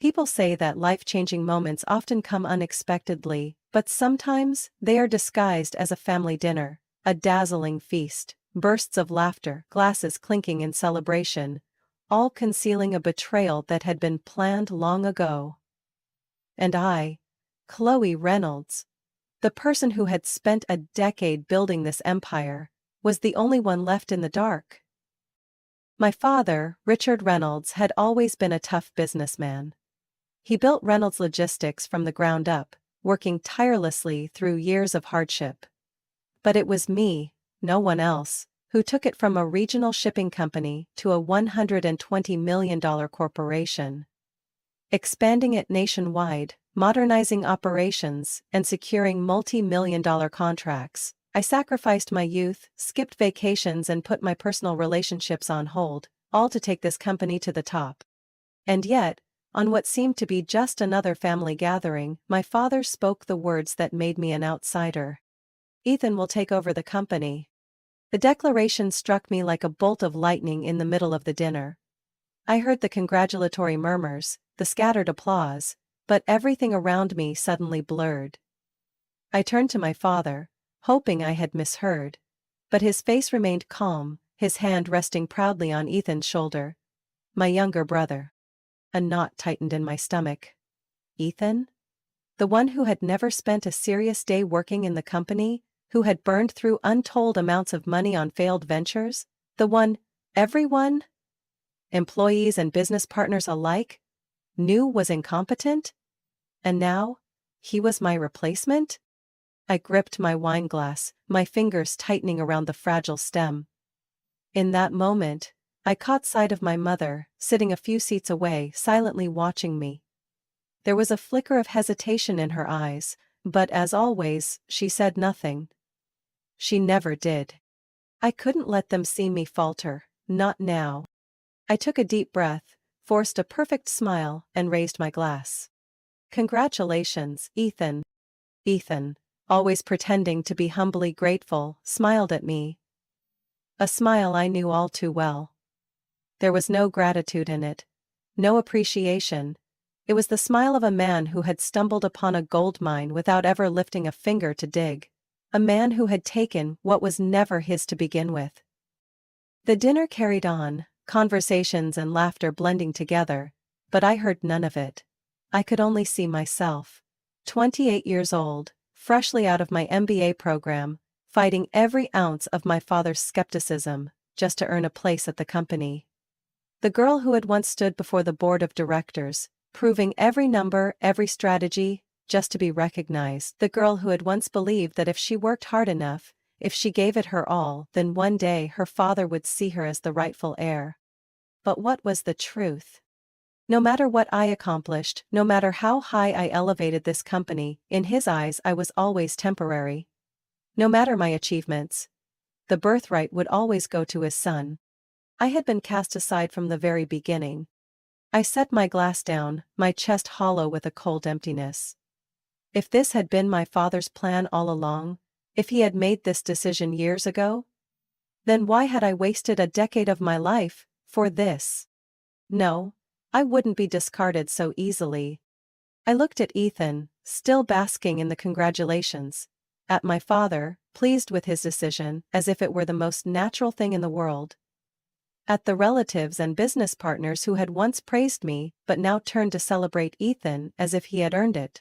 People say that life-changing moments often come unexpectedly, but sometimes they are disguised as a family dinner, a dazzling feast, bursts of laughter, glasses clinking in celebration, all concealing a betrayal that had been planned long ago. And I, Chloe Reynolds, the person who had spent a decade building this empire, was the only one left in the dark. My father, Richard Reynolds, had always been a tough businessman. He built Reynolds Logistics from the ground up, working tirelessly through years of hardship. But it was me, no one else, who took it from a regional shipping company to a $120 million corporation. Expanding it nationwide, modernizing operations, and securing multi-million-dollar contracts, I sacrificed my youth, skipped vacations and put my personal relationships on hold, all to take this company to the top. And yet, on what seemed to be just another family gathering, my father spoke the words that made me an outsider. "Ethan will take over the company." The declaration struck me like a bolt of lightning in the middle of the dinner. I heard the congratulatory murmurs, the scattered applause, but everything around me suddenly blurred. I turned to my father, hoping I had misheard. But his face remained calm, his hand resting proudly on Ethan's shoulder. My younger brother. A knot tightened in my stomach. Ethan? The one who had never spent a serious day working in the company, who had burned through untold amounts of money on failed ventures, the one everyone, employees and business partners alike, knew was incompetent? And now, he was my replacement? I gripped my wine glass, my fingers tightening around the fragile stem. In that moment, I caught sight of my mother, sitting a few seats away, silently watching me. There was a flicker of hesitation in her eyes, but as always, she said nothing. She never did. I couldn't let them see me falter, not now. I took a deep breath, forced a perfect smile, and raised my glass. Congratulations, Ethan. Ethan, always pretending to be humbly grateful, smiled at me. A smile I knew all too well. There was no gratitude in it, no appreciation. It was the smile of a man who had stumbled upon a gold mine without ever lifting a finger to dig. A man who had taken what was never his to begin with. The dinner carried on, conversations and laughter blending together, but I heard none of it. I could only see myself, 28 years old, freshly out of my MBA program, fighting every ounce of my father's skepticism, just to earn a place at the company. The girl who had once stood before the board of directors, proving every number, every strategy, just to be recognized. The girl who had once believed that if she worked hard enough, if she gave it her all, then one day her father would see her as the rightful heir. But what was the truth? No matter what I accomplished, no matter how high I elevated this company, in his eyes I was always temporary. No matter my achievements, the birthright would always go to his son. I had been cast aside from the very beginning. I set my glass down, my chest hollow with a cold emptiness. If this had been my father's plan all along, if he had made this decision years ago, then why had I wasted a decade of my life for this? No, I wouldn't be discarded so easily. I looked at Ethan, still basking in the congratulations, at my father, pleased with his decision, as if it were the most natural thing in the world, at the relatives and business partners who had once praised me but now turned to celebrate Ethan as if he had earned it.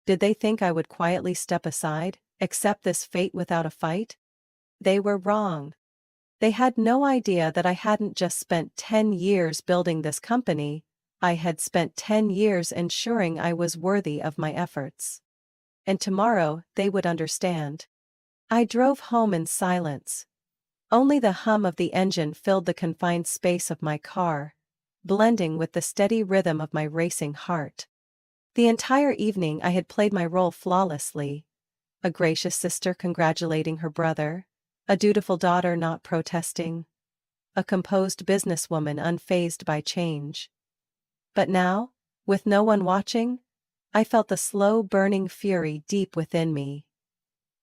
Did they think I would quietly step aside, accept this fate without a fight? They were wrong. They had no idea that I hadn't just spent 10 years building this company, I had spent 10 years ensuring I was worthy of my efforts. And tomorrow they would understand. I drove home in silence. Only the hum of the engine filled the confined space of my car, blending with the steady rhythm of my racing heart. The entire evening I had played my role flawlessly. A gracious sister congratulating her brother, a dutiful daughter not protesting, a composed businesswoman unfazed by change. But now, with no one watching, I felt the slow burning fury deep within me.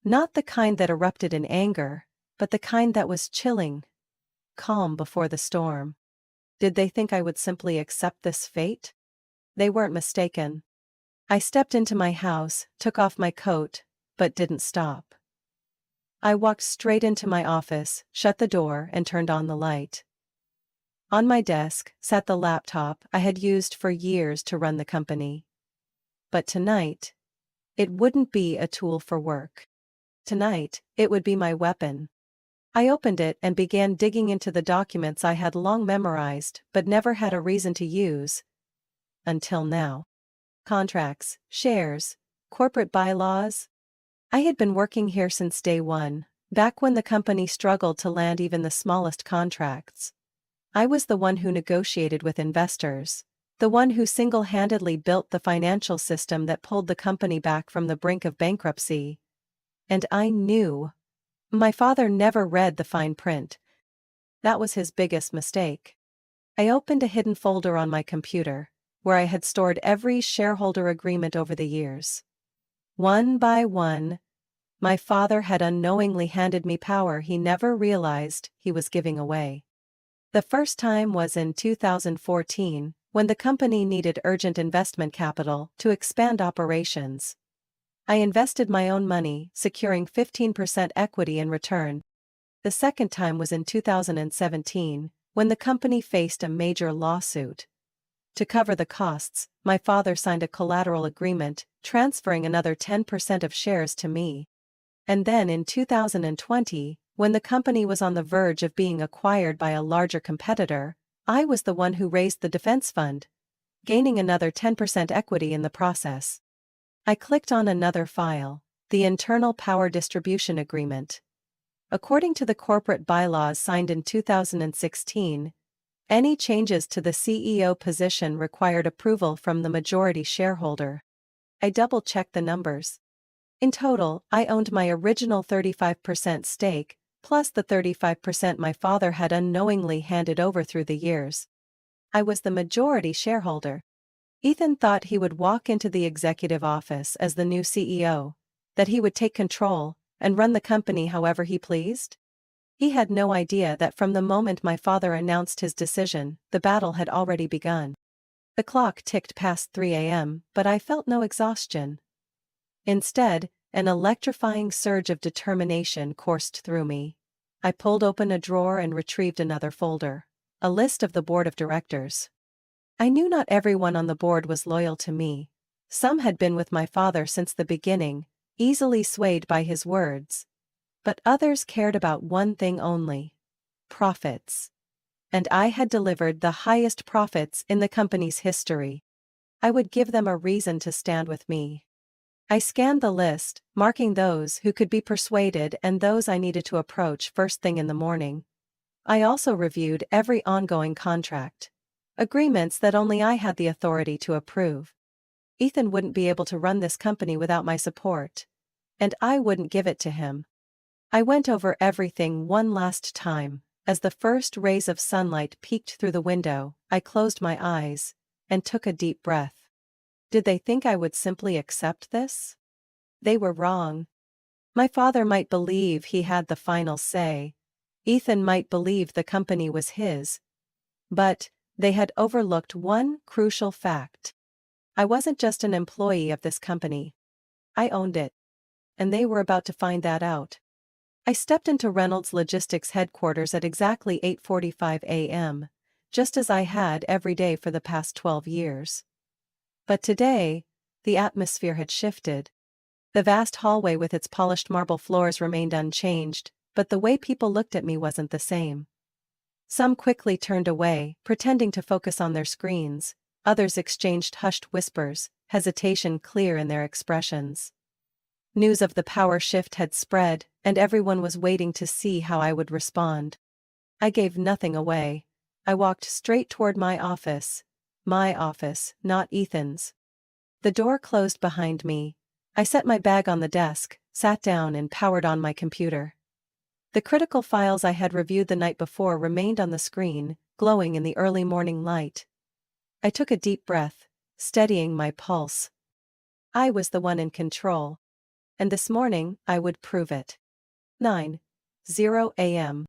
Not the kind that erupted in anger, but the kind that was chilling, calm before the storm. Did they think I would simply accept this fate? They weren't mistaken. I stepped into my house, took off my coat, but didn't stop. I walked straight into my office, shut the door, and turned on the light. On my desk sat the laptop I had used for years to run the company. But tonight, it wouldn't be a tool for work. Tonight, it would be my weapon. I opened it and began digging into the documents I had long memorized but never had a reason to use. Until now. Contracts, shares, corporate bylaws. I had been working here since day one, back when the company struggled to land even the smallest contracts. I was the one who negotiated with investors, the one who single-handedly built the financial system that pulled the company back from the brink of bankruptcy. And I knew. My father never read the fine print. That was his biggest mistake. I opened a hidden folder on my computer, where I had stored every shareholder agreement over the years. One by one, my father had unknowingly handed me power he never realized he was giving away. The first time was in 2014, when the company needed urgent investment capital to expand operations. I invested my own money, securing 15% equity in return. The second time was in 2017, when the company faced a major lawsuit. To cover the costs, my father signed a collateral agreement, transferring another 10% of shares to me. And then in 2020, when the company was on the verge of being acquired by a larger competitor, I was the one who raised the defense fund, gaining another 10% equity in the process. I clicked on another file, the Internal Power Distribution Agreement. According to the corporate bylaws signed in 2016, any changes to the CEO position required approval from the majority shareholder. I double-checked the numbers. In total, I owned my original 35% stake, plus the 35% my father had unknowingly handed over through the years. I was the majority shareholder. Ethan thought he would walk into the executive office as the new CEO, that he would take control and run the company however he pleased. He had no idea that from the moment my father announced his decision, the battle had already begun. The clock ticked past 3 a.m., but I felt no exhaustion. Instead, an electrifying surge of determination coursed through me. I pulled open a drawer and retrieved another folder, a list of the board of directors. I knew not everyone on the board was loyal to me. Some had been with my father since the beginning, easily swayed by his words. But others cared about one thing only: profits. And I had delivered the highest profits in the company's history. I would give them a reason to stand with me. I scanned the list, marking those who could be persuaded and those I needed to approach first thing in the morning. I also reviewed every ongoing contract. Agreements that only I had the authority to approve. Ethan wouldn't be able to run this company without my support. And I wouldn't give it to him. I went over everything one last time. As the first rays of sunlight peeked through the window, I closed my eyes and took a deep breath. Did they think I would simply accept this? They were wrong. My father might believe he had the final say. Ethan might believe the company was his. But they had overlooked one crucial fact. I wasn't just an employee of this company. I owned it. And they were about to find that out. I stepped into Reynolds Logistics headquarters at exactly 8:45 a.m., just as I had every day for the past 12 years. But today, the atmosphere had shifted. The vast hallway with its polished marble floors remained unchanged, but the way people looked at me wasn't the same. Some quickly turned away, pretending to focus on their screens. Others exchanged hushed whispers, hesitation clear in their expressions. News of the power shift had spread, and everyone was waiting to see how I would respond. I gave nothing away. I walked straight toward my office. My office, not Ethan's. The door closed behind me. I set my bag on the desk, sat down and powered on my computer. The critical files I had reviewed the night before remained on the screen, glowing in the early morning light. I took a deep breath, steadying my pulse. I was the one in control. And this morning, I would prove it. 9:00 a.m.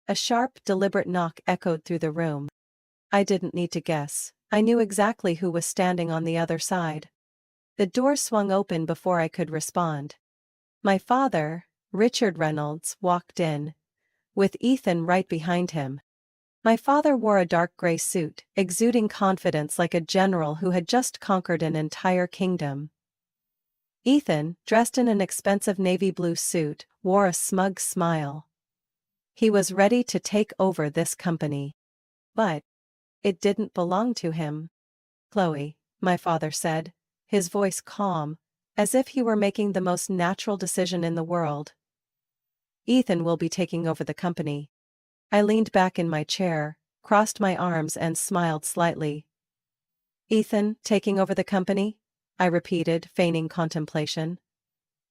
A sharp, deliberate knock echoed through the room. I didn't need to guess. I knew exactly who was standing on the other side. The door swung open before I could respond. My father, Richard Reynolds, walked in, with Ethan right behind him. My father wore a dark gray suit, exuding confidence like a general who had just conquered an entire kingdom. Ethan, dressed in an expensive navy blue suit, wore a smug smile. He was ready to take over this company. But it didn't belong to him. Chloe, my father said, his voice calm, as if he were making the most natural decision in the world. Ethan will be taking over the company. I leaned back in my chair, crossed my arms and smiled slightly. Ethan, taking over the company? I repeated, feigning contemplation.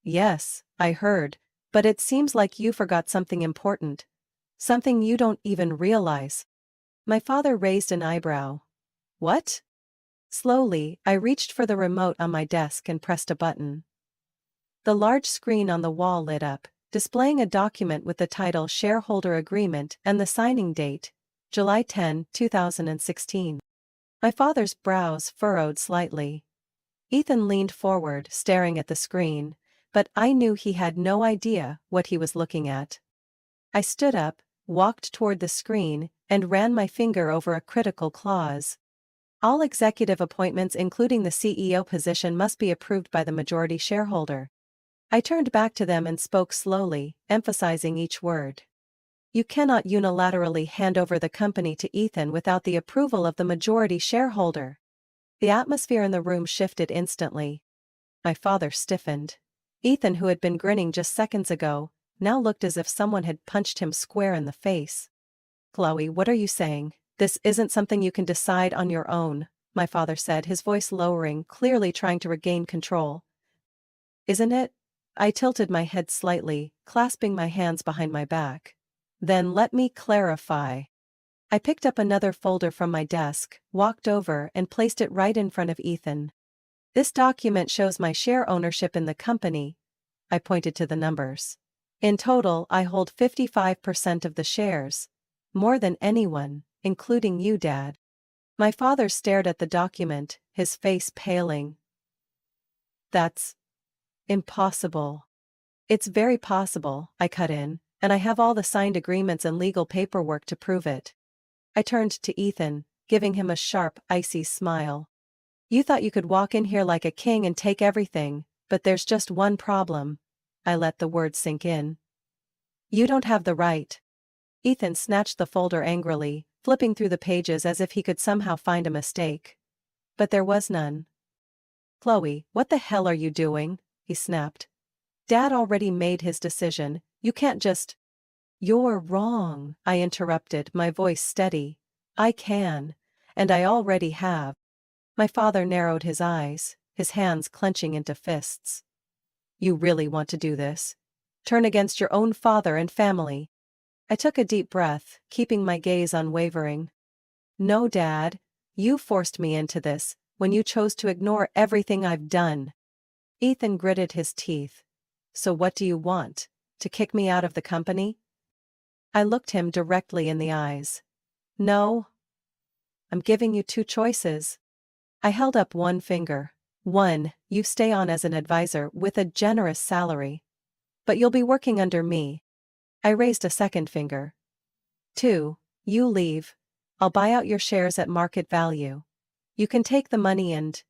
Yes, I heard, but it seems like you forgot something important. Something you don't even realize. My father raised an eyebrow. What? Slowly, I reached for the remote on my desk and pressed a button. The large screen on the wall lit up, displaying a document with the title Shareholder Agreement and the signing date, July 10, 2016. My father's brows furrowed slightly. Ethan leaned forward, staring at the screen, but I knew he had no idea what he was looking at. I stood up, walked toward the screen, and ran my finger over a critical clause. All executive appointments including the CEO position must be approved by the majority shareholder. I turned back to them and spoke slowly, emphasizing each word. You cannot unilaterally hand over the company to Ethan without the approval of the majority shareholder. The atmosphere in the room shifted instantly. My father stiffened. Ethan, who had been grinning just seconds ago, now looked as if someone had punched him square in the face. Chloe, what are you saying? This isn't something you can decide on your own, my father said, his voice lowering, clearly trying to regain control. Isn't it? I tilted my head slightly, clasping my hands behind my back. Then let me clarify. I picked up another folder from my desk, walked over and placed it right in front of Ethan. This document shows my share ownership in the company. I pointed to the numbers. In total, I hold 55% of the shares. More than anyone, including you, Dad. My father stared at the document, his face paling. That's impossible. It's very possible, I cut in, and I have all the signed agreements and legal paperwork to prove it. I turned to Ethan, giving him a sharp, icy smile. You thought you could walk in here like a king and take everything, but there's just one problem. I let the words sink in. You don't have the right. Ethan snatched the folder angrily, flipping through the pages as if he could somehow find a mistake. But there was none. Chloe, what the hell are you doing? He snapped. Dad already made his decision, you can't just… You're wrong, I interrupted, my voice steady. I can. And I already have. My father narrowed his eyes, his hands clenching into fists. You really want to do this? Turn against your own father and family? I took a deep breath, keeping my gaze unwavering. No, Dad. You forced me into this, when you chose to ignore everything I've done. Ethan gritted his teeth. So what do you want? To kick me out of the company? I looked him directly in the eyes. No. I'm giving you two choices. I held up one finger. 1, you stay on as an advisor with a generous salary. But you'll be working under me. I raised a second finger. 2, you leave. I'll buy out your shares at market value. You can take the money and…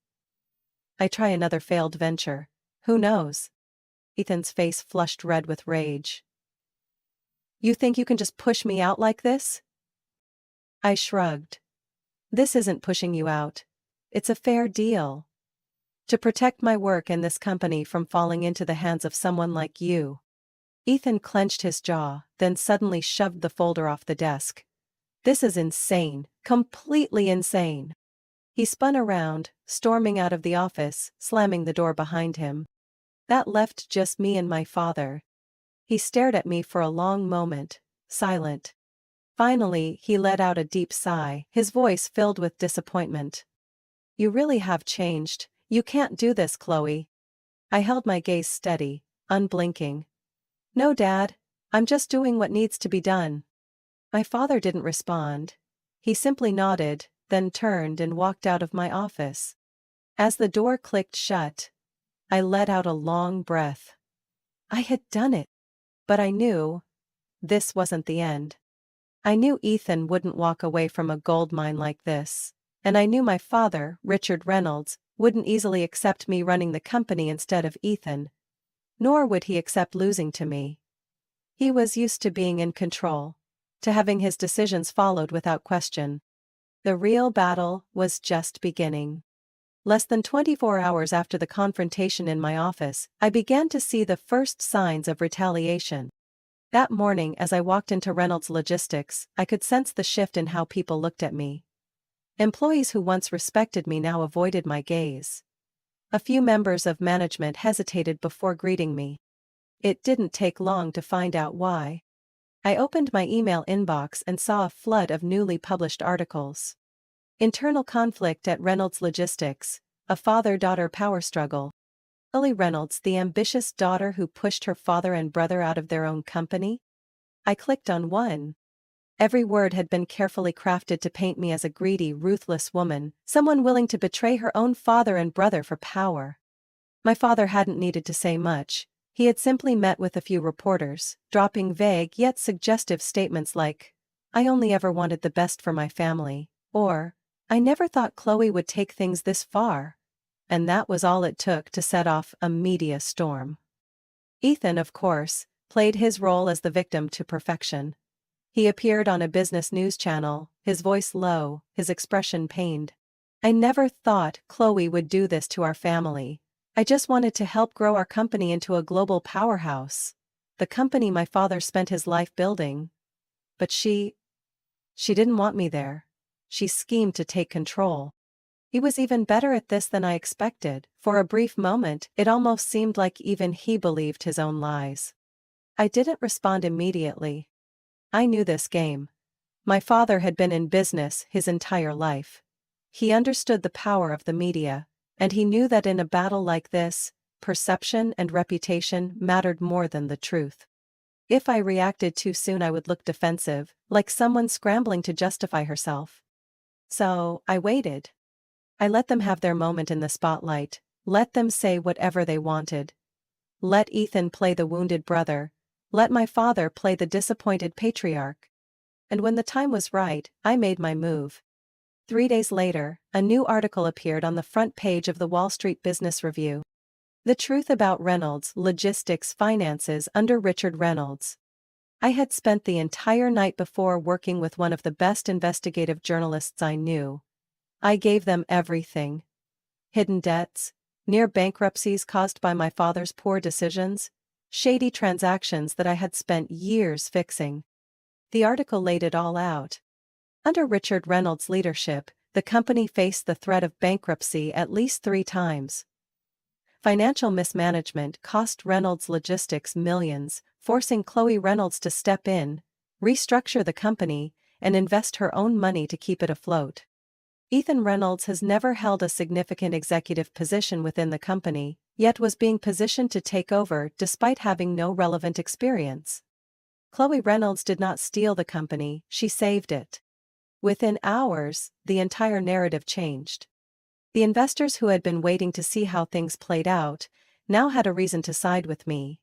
I try another failed venture. Who knows? Ethan's face flushed red with rage. You think you can just push me out like this? I shrugged. This isn't pushing you out. It's a fair deal. To protect my work and this company from falling into the hands of someone like you. Ethan clenched his jaw, then suddenly shoved the folder off the desk. This is insane, completely insane. He spun around, storming out of the office, slamming the door behind him. That left just me and my father. He stared at me for a long moment, silent. Finally, he let out a deep sigh, his voice filled with disappointment. You really have changed. You can't do this, Chloe. I held my gaze steady, unblinking. No, Dad. I'm just doing what needs to be done. My father didn't respond. He simply nodded, then turned and walked out of my office. As the door clicked shut, I let out a long breath. I had done it. But I knew this wasn't the end. I knew Ethan wouldn't walk away from a gold mine like this. And I knew my father, Richard Reynolds, wouldn't easily accept me running the company instead of Ethan. Nor would he accept losing to me. He was used to being in control, to having his decisions followed without question. The real battle was just beginning. Less than 24 hours after the confrontation in my office, I began to see the first signs of retaliation. That morning, as I walked into Reynolds Logistics, I could sense the shift in how people looked at me. Employees who once respected me now avoided my gaze. A few members of management hesitated before greeting me. It didn't take long to find out why. I opened my email inbox and saw a flood of newly published articles. Internal conflict at Reynolds Logistics, a father-daughter power struggle. Kelly Reynolds, the ambitious daughter who pushed her father and brother out of their own company? I clicked on one. Every word had been carefully crafted to paint me as a greedy, ruthless woman, someone willing to betray her own father and brother for power. My father hadn't needed to say much. He had simply met with a few reporters, dropping vague yet suggestive statements like, "I only ever wanted the best for my family," or, "I never thought Chloe would take things this far." And that was all it took to set off a media storm. Ethan, of course, played his role as the victim to perfection. He appeared on a business news channel, his voice low, his expression pained. "I never thought Chloe would do this to our family. I just wanted to help grow our company into a global powerhouse. The company my father spent his life building. But she didn't want me there. She schemed to take control." He was even better at this than I expected. For a brief moment, it almost seemed like even he believed his own lies. I didn't respond immediately. I knew this game. My father had been in business his entire life. He understood the power of the media, and he knew that in a battle like this, perception and reputation mattered more than the truth. If I reacted too soon, I would look defensive, like someone scrambling to justify herself. So, I waited. I let them have their moment in the spotlight, let them say whatever they wanted. Let Ethan play the wounded brother, let my father play the disappointed patriarch. And when the time was right, I made my move. 3 days later, a new article appeared on the front page of the Wall Street Business Review. The truth about Reynolds Logistics finances under Richard Reynolds. I had spent the entire night before working with one of the best investigative journalists I knew. I gave them everything. Hidden debts, near bankruptcies caused by my father's poor decisions, shady transactions that I had spent years fixing. The article laid it all out. Under Richard Reynolds' leadership, the company faced the threat of bankruptcy at least 3 times. Financial mismanagement cost Reynolds Logistics millions, forcing Chloe Reynolds to step in, restructure the company, and invest her own money to keep it afloat. Ethan Reynolds has never held a significant executive position within the company, yet was being positioned to take over despite having no relevant experience. Chloe Reynolds did not steal the company, she saved it. Within hours, the entire narrative changed. The investors who had been waiting to see how things played out now had a reason to side with me.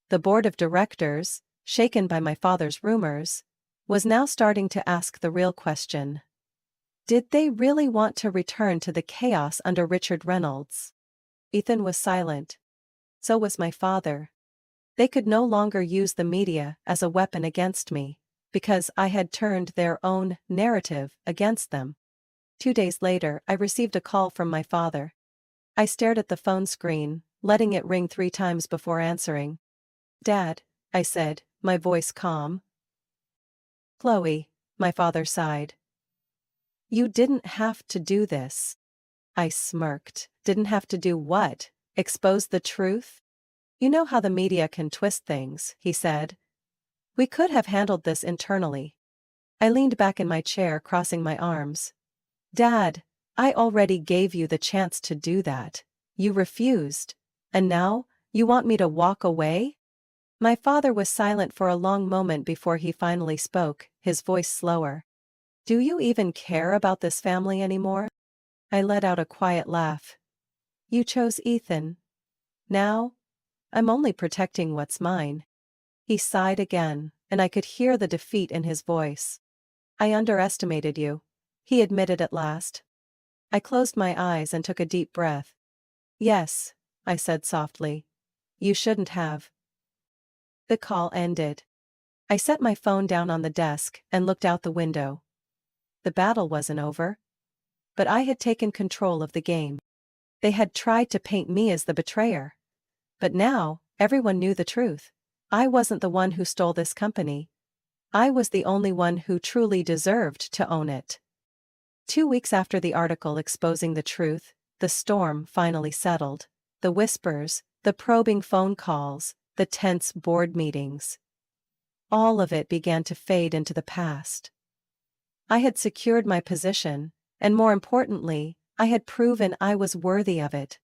The board of directors, shaken by my father's rumors, was now starting to ask the real question. Did they really want to return to the chaos under Richard Reynolds? Ethan was silent. So was my father. They could no longer use the media as a weapon against me, because I had turned their own narrative against them. 2 days later, I received a call from my father. I stared at the phone screen, letting it ring 3 times before answering. "Dad," I said, my voice calm. "Chloe," my father sighed. "You didn't have to do this." I smirked. Didn't have to do what? Expose the truth? "You know how the media can twist things," he said. "We could have handled this internally." I leaned back in my chair, crossing my arms. "Dad, I already gave you the chance to do that. You refused. And now, you want me to walk away?" My father was silent for a long moment before he finally spoke, his voice slower. Do you even care about this family anymore? I let out a quiet laugh. You chose Ethan. Now, I'm only protecting what's mine. He sighed again, and I could hear the defeat in his voice. I underestimated you, he admitted at last. I closed my eyes and took a deep breath. Yes, I said softly. You shouldn't have. The call ended. I set my phone down on the desk and looked out the window. The battle wasn't over. But I had taken control of the game. They had tried to paint me as the betrayer. But now, everyone knew the truth. I wasn't the one who stole this company. I was the only one who truly deserved to own it. 2 weeks after the article exposing the truth, the storm finally settled. The whispers, the probing phone calls, the tense board meetings. All of it began to fade into the past. I had secured my position, and more importantly, I had proven I was worthy of it.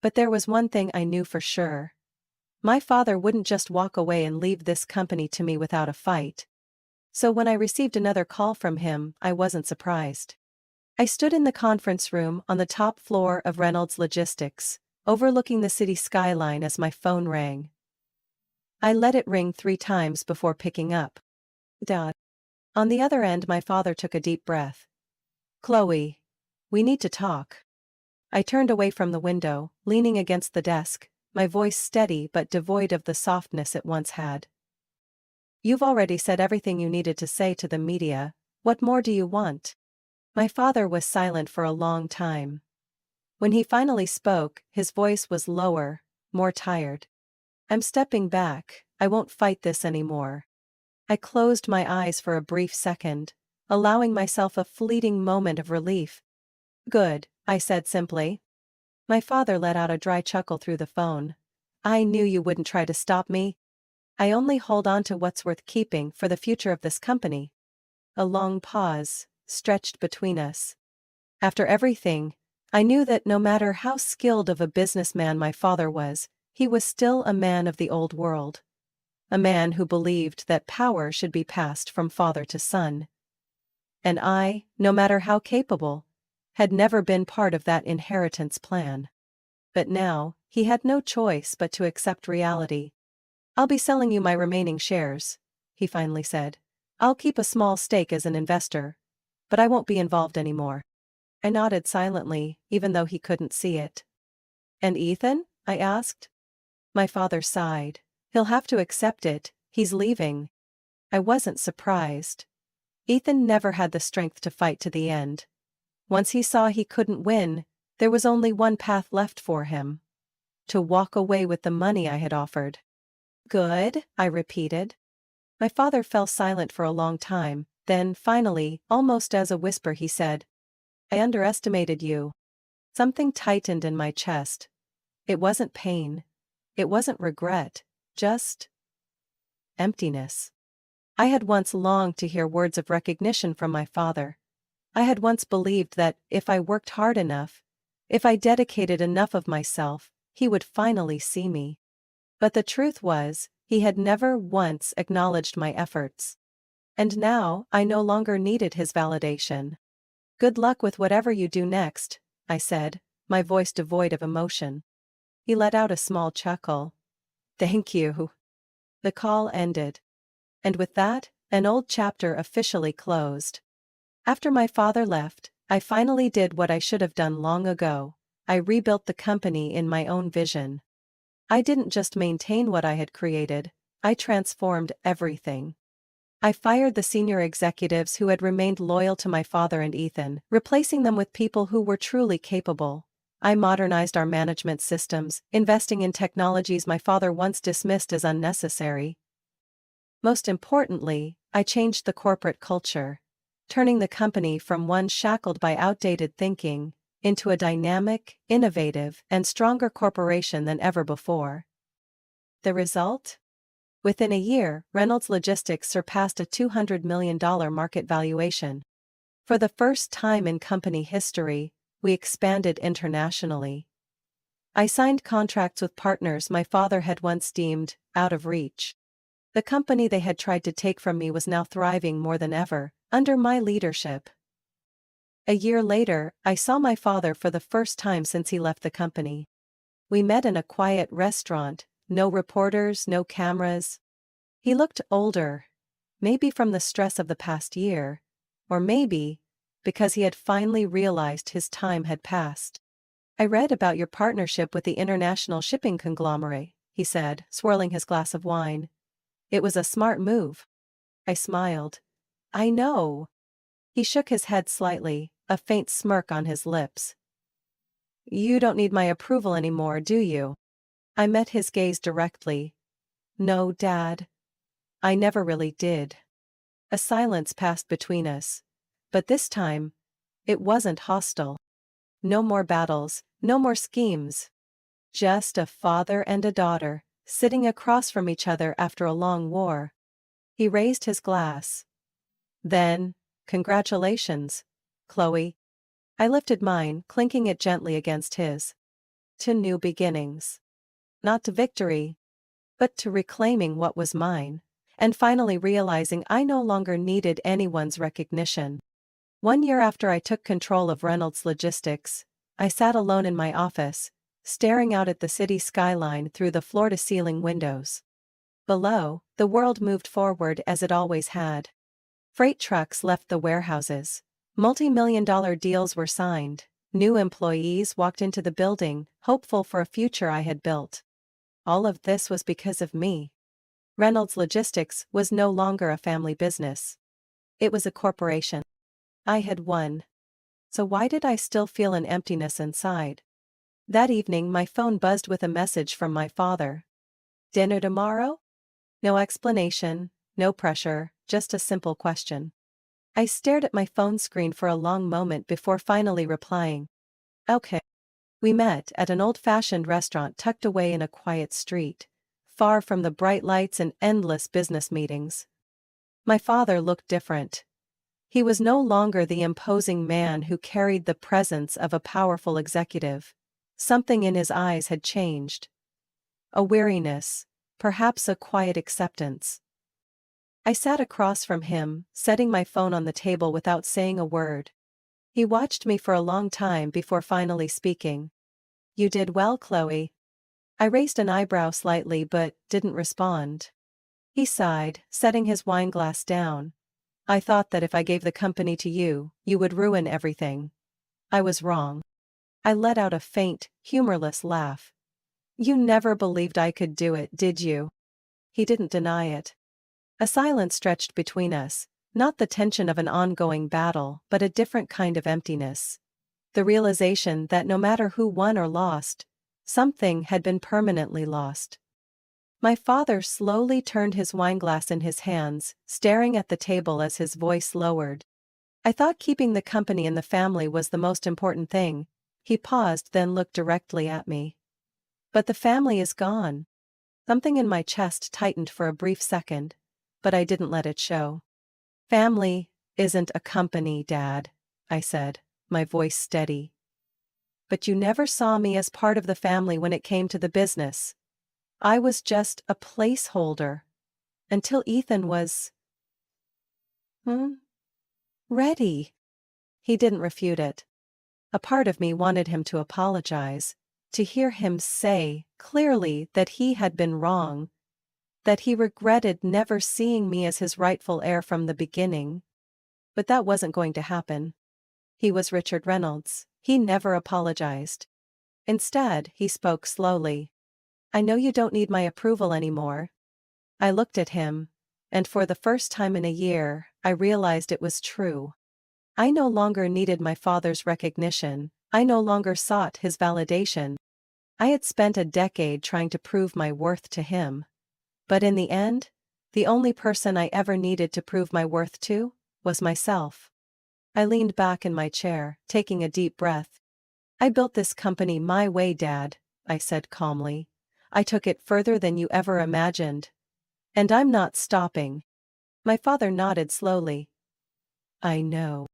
But there was one thing I knew for sure. My father wouldn't just walk away and leave this company to me without a fight. So when I received another call from him, I wasn't surprised. I stood in the conference room on the top floor of Reynolds Logistics, overlooking the city skyline as my phone rang. I let it ring 3 times before picking up. Dad. On the other end, my father took a deep breath. Chloe. We need to talk. I turned away from the window, leaning against the desk, my voice steady but devoid of the softness it once had. You've already said everything you needed to say to the media. What more do you want? My father was silent for a long time. When he finally spoke, his voice was lower, more tired. I'm stepping back. I won't fight this anymore. I closed my eyes for a brief second, allowing myself a fleeting moment of relief. Good, I said simply. My father let out a dry chuckle through the phone. I knew you wouldn't try to stop me. I only hold on to what's worth keeping for the future of this company. A long pause stretched between us. After everything, I knew that no matter how skilled of a businessman my father was, he was still a man of the old world. A man who believed that power should be passed from father to son. And I, no matter how capable, had never been part of that inheritance plan. But now, he had no choice but to accept reality. I'll be selling you my remaining shares, he finally said. I'll keep a small stake as an investor, but I won't be involved anymore. I nodded silently, even though he couldn't see it. And Ethan? I asked. My father sighed. He'll have to accept it, he's leaving. I wasn't surprised. Ethan never had the strength to fight to the end. Once he saw he couldn't win, there was only one path left for him. To walk away with the money I had offered. Good, I repeated. My father fell silent for a long time, then finally, almost as a whisper, he said, I underestimated you. Something tightened in my chest. It wasn't pain. It wasn't regret. Just emptiness. I had once longed to hear words of recognition from my father. I had once believed that if I worked hard enough, if I dedicated enough of myself, he would finally see me. But the truth was, he had never once acknowledged my efforts. And now, I no longer needed his validation. Good luck with whatever you do next, I said, my voice devoid of emotion. He let out a small chuckle. Thank you. The call ended. And with that, an old chapter officially closed. After my father left, I finally did what I should have done long ago. I rebuilt the company in my own vision. I didn't just maintain what I had created, I transformed everything. I fired the senior executives who had remained loyal to my father and Ethan, replacing them with people who were truly capable. I modernized our management systems, investing in technologies my father once dismissed as unnecessary. Most importantly, I changed the corporate culture, turning the company from one shackled by outdated thinking into a dynamic, innovative, and stronger corporation than ever before. The result? Within a year, Reynolds Logistics surpassed a $200 million market valuation. For the first time in company history, we expanded internationally. I signed contracts with partners my father had once deemed out of reach. The company they had tried to take from me was now thriving more than ever, under my leadership. A year later, I saw my father for the first time since he left the company. We met in a quiet restaurant, no reporters, no cameras. He looked older, maybe from the stress of the past year, or maybe because he had finally realized his time had passed. "I read about your partnership with the international shipping conglomerate," he said, swirling his glass of wine. "It was a smart move." I smiled. "I know." He shook his head slightly, a faint smirk on his lips. "You don't need my approval anymore, do you?" I met his gaze directly. "No, Dad. I never really did." A silence passed between us. But this time, it wasn't hostile. No more battles, no more schemes. Just a father and a daughter, sitting across from each other after a long war. He raised his glass. "Then, congratulations, Chloe." I lifted mine, clinking it gently against his. "To new beginnings. Not to victory, but to reclaiming what was mine, and finally realizing I no longer needed anyone's recognition." 1 year after I took control of Reynolds Logistics, I sat alone in my office, staring out at the city skyline through the floor-to-ceiling windows. Below, the world moved forward as it always had. Freight trucks left the warehouses. Multi-million-dollar deals were signed. New employees walked into the building, hopeful for a future I had built. All of this was because of me. Reynolds Logistics was no longer a family business. It was a corporation. I had won. So why did I still feel an emptiness inside? That evening my phone buzzed with a message from my father. "Dinner tomorrow?" No explanation, no pressure, just a simple question. I stared at my phone screen for a long moment before finally replying. "Okay." We met at an old-fashioned restaurant tucked away in a quiet street, far from the bright lights and endless business meetings. My father looked different. He was no longer the imposing man who carried the presence of a powerful executive. Something in his eyes had changed. A weariness, perhaps a quiet acceptance. I sat across from him, setting my phone on the table without saying a word. He watched me for a long time before finally speaking. "You did well, Chloe." I raised an eyebrow slightly but didn't respond. He sighed, setting his wineglass down. "I thought that if I gave the company to you, you would ruin everything. I was wrong." I let out a faint, humorless laugh. "You never believed I could do it, did you?" He didn't deny it. A silence stretched between us, not the tension of an ongoing battle, but a different kind of emptiness. The realization that no matter who won or lost, something had been permanently lost. My father slowly turned his wineglass in his hands, staring at the table as his voice lowered. "I thought keeping the company and the family was the most important thing." He paused, then looked directly at me. "But the family is gone." Something in my chest tightened for a brief second, but I didn't let it show. "Family isn't a company, Dad," I said, my voice steady. "But you never saw me as part of the family when it came to the business. I was just a placeholder. Until Ethan was ready." He didn't refute it. A part of me wanted him to apologize, to hear him say clearly that he had been wrong, that he regretted never seeing me as his rightful heir from the beginning. But that wasn't going to happen. He was Richard Reynolds. He never apologized. Instead, he spoke slowly. "I know you don't need my approval anymore." I looked at him, and for the first time in a year, I realized it was true. I no longer needed my father's recognition. I no longer sought his validation. I had spent a decade trying to prove my worth to him. But in the end, the only person I ever needed to prove my worth to was myself. I leaned back in my chair, taking a deep breath. "I built this company my way, Dad," I said calmly. "I took it further than you ever imagined. And I'm not stopping." My father nodded slowly. "I know."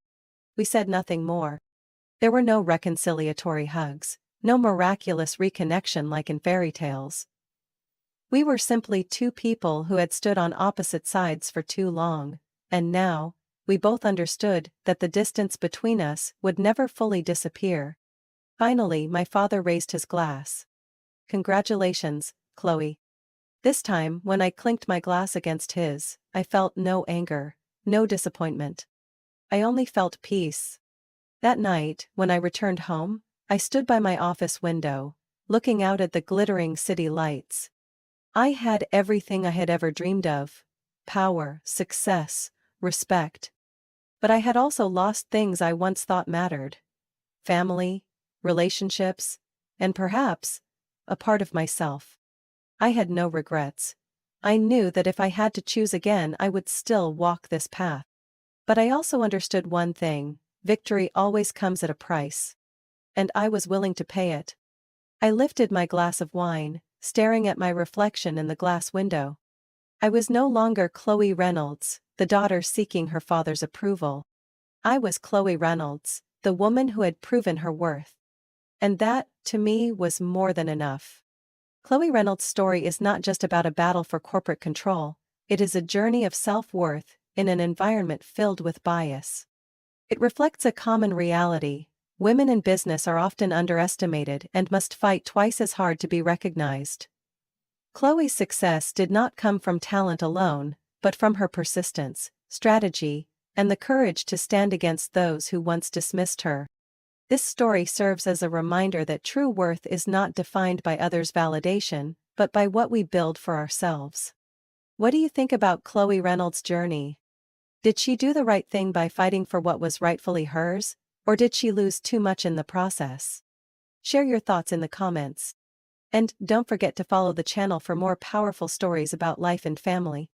We said nothing more. There were no reconciliatory hugs, no miraculous reconnection like in fairy tales. We were simply two people who had stood on opposite sides for too long, and now, we both understood that the distance between us would never fully disappear. Finally, my father raised his glass. "Congratulations, Chloe." This time, when I clinked my glass against his, I felt no anger, no disappointment. I only felt peace. That night, when I returned home, I stood by my office window, looking out at the glittering city lights. I had everything I had ever dreamed of: power, success, respect. But I had also lost things I once thought mattered: family, relationships, and perhaps a part of myself. I had no regrets. I knew that if I had to choose again, I would still walk this path. But I also understood one thing: victory always comes at a price. And I was willing to pay it. I lifted my glass of wine, staring at my reflection in the glass window. I was no longer Chloe Reynolds, the daughter seeking her father's approval. I was Chloe Reynolds, the woman who had proven her worth. And that, to me, was more than enough. Chloe Reynolds' story is not just about a battle for corporate control, it is a journey of self-worth in an environment filled with bias. It reflects a common reality: women in business are often underestimated and must fight twice as hard to be recognized. Chloe's success did not come from talent alone, but from her persistence, strategy, and the courage to stand against those who once dismissed her. This story serves as a reminder that true worth is not defined by others' validation, but by what we build for ourselves. What do you think about Chloe Reynolds' journey? Did she do the right thing by fighting for what was rightfully hers, or did she lose too much in the process? Share your thoughts in the comments. And don't forget to follow the channel for more powerful stories about life and family.